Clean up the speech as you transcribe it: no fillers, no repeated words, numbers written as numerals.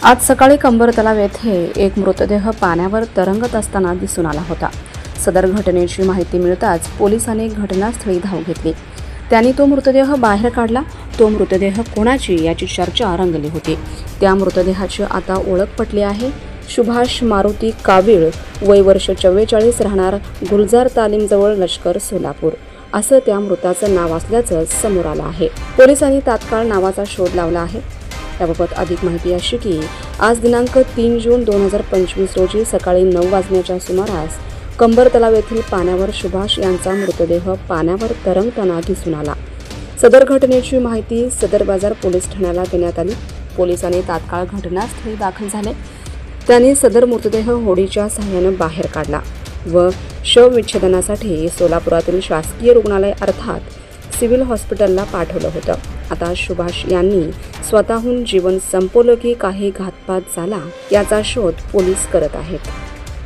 आज सकाळी कंबर तलाव येथे एक मृतदेह पाण्यावर तरंगत असताना दिसून आला होता। सदर घटनेची माहिती मिळताच पोलिसांनी घटनास्थळी धाव घेतली। त्यांनी तो मृतदेह बाहेर काढला। तो मृतदेह कोणाची याची चर्चा रंगली होती। त्या मृतदेहाची आता ओळख पटली आहे। सुभाष मारुती कावीळ, वय वर्ष 44, राहणार गुलजार तालीमजवळ, लष्कर, सोलापूर असं त्या मृताचं नाव असल्याचं समोर आलं आहे। पोलिसांनी तात्काळ नावाचा शोध लावला आहे। याबाबत अधिक माहिती अशी की आज दिनांक 3 जून 2025 रोजी सकाळी 9 वाजण्याच्या सुमारास कंबर तलाव येथील पाण्यावर सुभाष यांचा मृतदेह पाण्यावर तरंगताना दिसून आला। सदर घटनेची माहिती सदर बाजार पोलीस ठाण्याला देण्यात आली। पोलिसांनी तात्काळ घटनास्थळी दाखल झाले। त्यांनी सदर मृतदेह होडीच्या सहाय्याने बाहेर काढला व शवविच्छेदनासाठी सोलापुरातील शासकीय रुग्णालय अर्थात सिव्हिल हॉस्पिटलला पाठवलं होतं। आता सुभाष यांनी स्वतःहून जीवन संपवलं की काही घातपात झाला याचा शोध पोलीस करत आहेत।